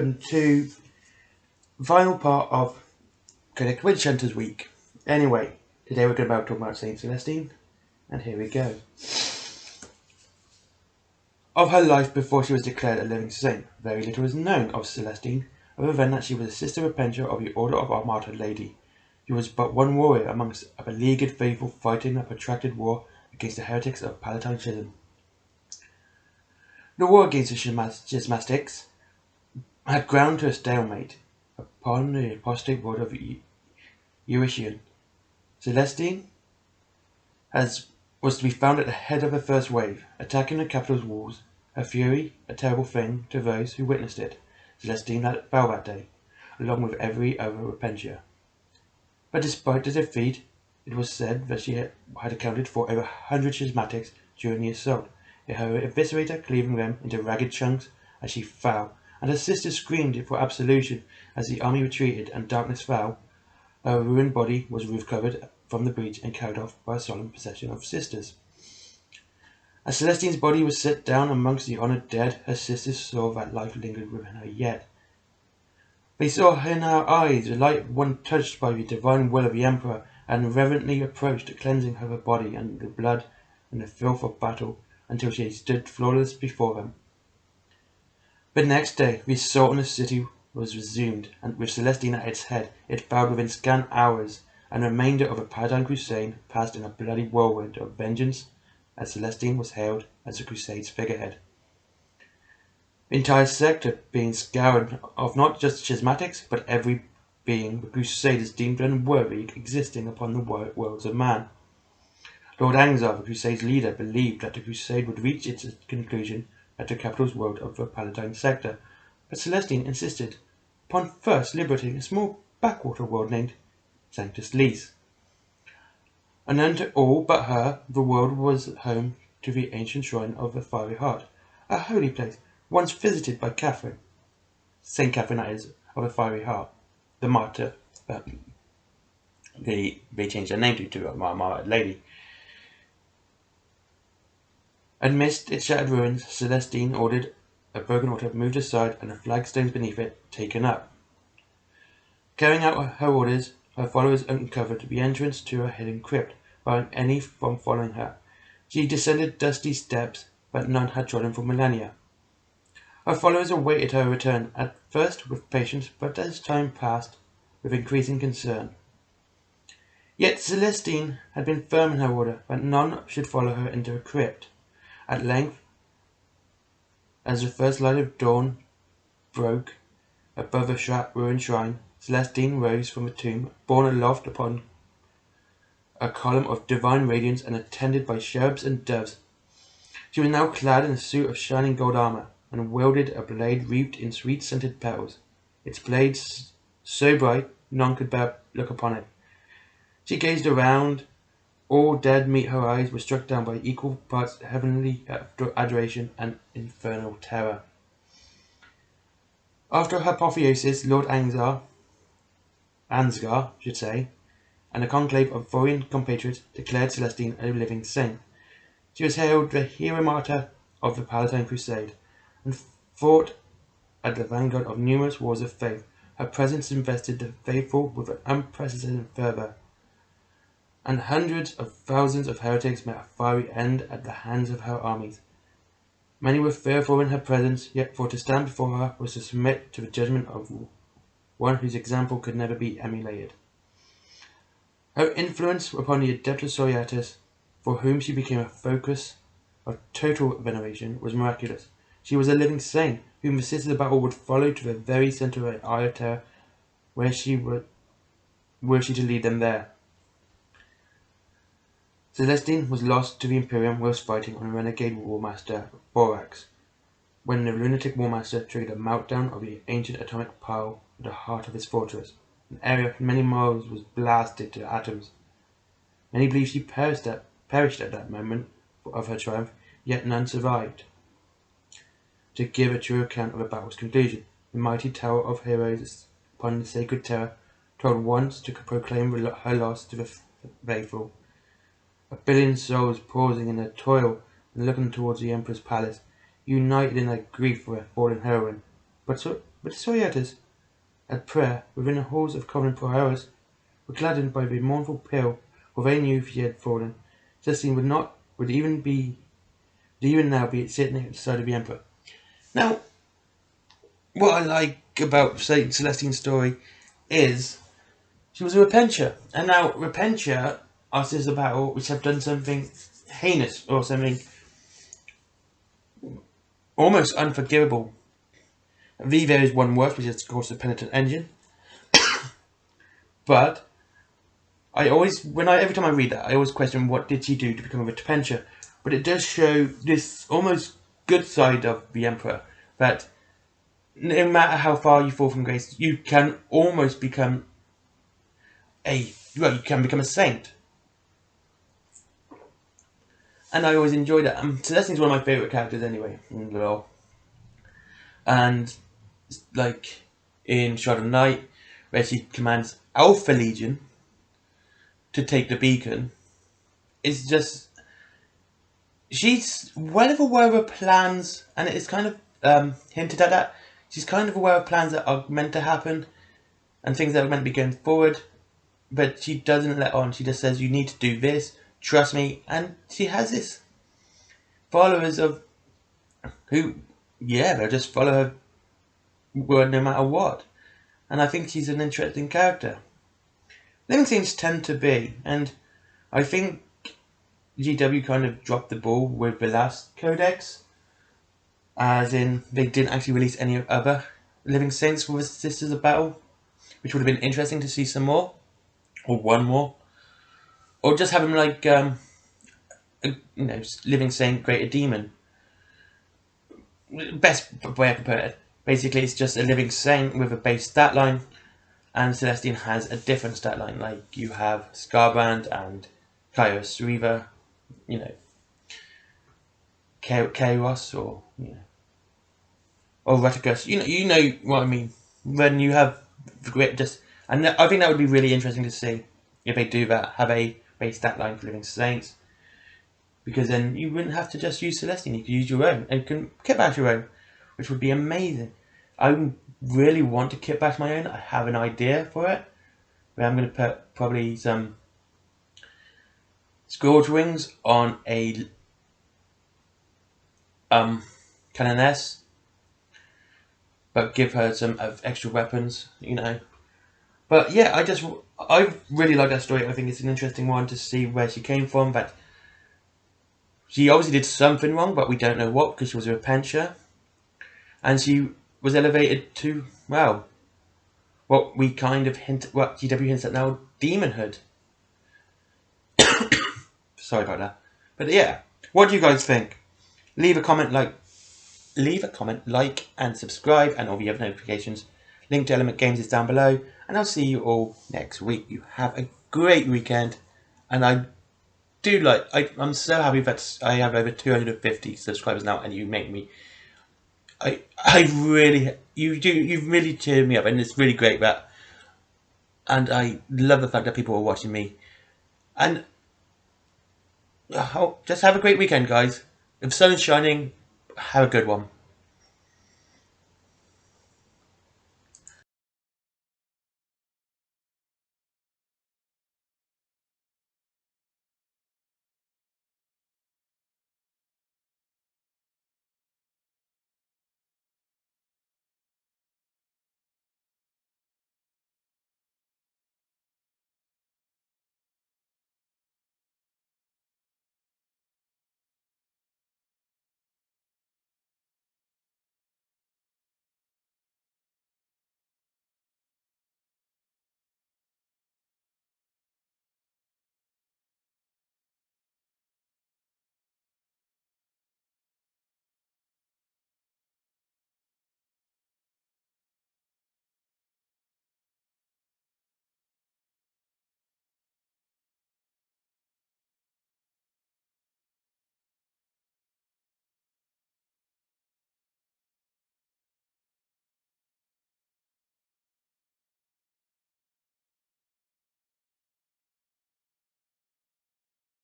welcome to the final part of Codex Witch Hunters Week. Anyway, today we're going to talk about Saint Celestine, and here we go. Of her life before she was declared a living saint, very little is known of Celestine, other than that she was a sister repentant of the Order of Our Martyred Lady. She was but one warrior amongst a beleaguered faithful fighting a protracted war against the heretics of Palatine Schism. The war against the schismatics had ground to a stalemate upon the apostate word of Eutychian. Celestine was to be found at the head of the first wave, attacking the capital's walls, her fury a terrible thing to those who witnessed it. Celestine fell that day, along with every other repentier. But despite the defeat, it was said that she had accounted for over 100 schismatics during the assault, her eviscerator cleaving them into ragged chunks as she fell, and her sisters screamed for absolution as the army retreated and darkness fell. Her ruined body was roof-covered from the breach and carried off by a solemn procession of sisters. As Celestine's body was set down amongst the honoured dead, her sisters saw that life lingered within her yet. They saw in her eyes the light of one touched by the divine will of the Emperor, and reverently approached, cleansing her body and the blood and the filth of battle, until she stood flawless before them. But next day the assault on the city was resumed, and with Celestine at its head, it failed within scant hours, and the remainder of the Palatine Crusade passed in a bloody whirlwind of vengeance, as Celestine was hailed as the Crusade's figurehead. The entire sector being scoured of not just schismatics, but every being the Crusaders deemed unworthy existing upon the worlds of man. Lord Angzar, the Crusade's leader, believed that the Crusade would reach its conclusion at the capital's world of the Palatine sector, but Celestine insisted upon first liberating a small backwater world named Sanctus Leis. Unknown to all but her, the world was home to the ancient shrine of the Fiery Heart, a holy place once visited by Catherine, Saint Catherine that is, of the Fiery Heart, the martyr. They changed their name to a martyred lady. Amidst its shattered ruins, Celestine ordered a broken altar moved aside and the flagstones beneath it taken up. Carrying out her orders, her followers uncovered the entrance to a hidden crypt, barring any from following her. She descended dusty steps that none had trodden for millennia. Her followers awaited her return, at first with patience, but as time passed, with increasing concern. Yet Celestine had been firm in her order that none should follow her into a crypt. At length, as the first light of dawn broke above the ruined shrine, Celestine rose from the tomb, borne aloft upon a column of divine radiance and attended by cherubs and doves. She was now clad in a suit of shining gold armor, and wielded a blade wreathed in sweet-scented petals. Its blade so bright none could bear look upon it. She gazed around. All dared meet her eyes were struck down by equal parts heavenly adoration and infernal terror. After her apotheosis, Lord Ansgar, and a conclave of foreign compatriots declared Celestine a living saint. She was hailed the hero martyr of the Palatine Crusade, and fought at the vanguard of numerous wars of faith. Her presence invested the faithful with an unprecedented fervor, and hundreds of thousands of heretics met a fiery end at the hands of her armies. Many were fearful in her presence, yet for to stand before her was to submit to the judgment of one whose example could never be emulated. Her influence upon the Adeptus Sororitas, for whom she became a focus of total veneration, was miraculous. She was a living saint, whom the sisters of battle would follow to the very centre of the Eye of Terror, were she to lead them there. Celestine was lost to the Imperium whilst fighting on the renegade Warmaster Borax, when the lunatic Warmaster triggered a meltdown of the ancient atomic pile at the heart of his fortress. An area many miles was blasted to atoms. Many believe she perished at that moment of her triumph, yet none survived to give a true account of the battle's conclusion. The mighty tower of heroes upon the sacred terror told once to proclaim her loss to the faithful. 1,000,000,000 souls pausing in their toil and looking towards the Emperor's palace, united in their grief for their fallen heroine. But But the Soyatas, at prayer within the halls of Covenant for hours, were gladdened by the mournful peal, for they knew if she had fallen, Celestine would even now be sitting at the side of the Emperor. Now, what I like about Celestine's story is she was a Repentia, and now Repentia are sisters of battle which have done something heinous or something almost unforgivable. Viva is one worse, which is of course the penitent engine. But every time I read that, I always question what did she do to become a Repentia. But it does show this almost good side of the Emperor, that no matter how far you fall from grace, you can almost become you can become a saint. And I always enjoy that. Celestine's one of my favourite characters anyway, in the lore. And, like, in Shroud of Night, where she commands Alpha Legion to take the beacon, it's just... She's well aware of her plans, and it's kind of hinted at that. She's kind of aware of plans that are meant to happen, and things that are meant to be going forward, but she doesn't let on. She just says, you need to do this, trust me, and she has this followers of who, they'll just follow her word no matter what. And I think she's an interesting character. Living Saints tend to be, and I think GW kind of dropped the ball with the last Codex, as in they didn't actually release any other Living Saints with Sisters of Battle, which would have been interesting to see some more, or one more, or just have them like Living Saint Greater Demon. Best way I can put it. Basically, it's just a Living Saint with a base stat line, and Celestine has a different stat line. Like you have Scarbrand and Kairos Reaver, Chaos, or or Reticus. You know what I mean. When you have and I think that would be really interesting to see if they do that. Have a base stat line for Living Saints, because then you wouldn't have to just use Celestine. You could use your own and can kit bash your own, which would be amazing. I really want to kit bash my own. I have an idea for it, but I'm going to put probably some Scourge Wings on a Canoness, but give her some extra weapons, But yeah, I really like that story. I think it's an interesting one to see where she came from. But she obviously did something wrong, but we don't know what, because she was a Repentia, and she was elevated to, well, what GW hints at now, demonhood. Sorry about that. But yeah, what do you guys think? Leave a comment, like, and subscribe, and all the other notifications. Link to Element Games is down below, and I'll see you all next week. You have a great weekend, and I'm so happy that I have over 250 subscribers now, and you make me. You've really cheered me up, and it's really great and I love the fact that people are watching me, and just have a great weekend, guys. If the sun is shining, have a good one.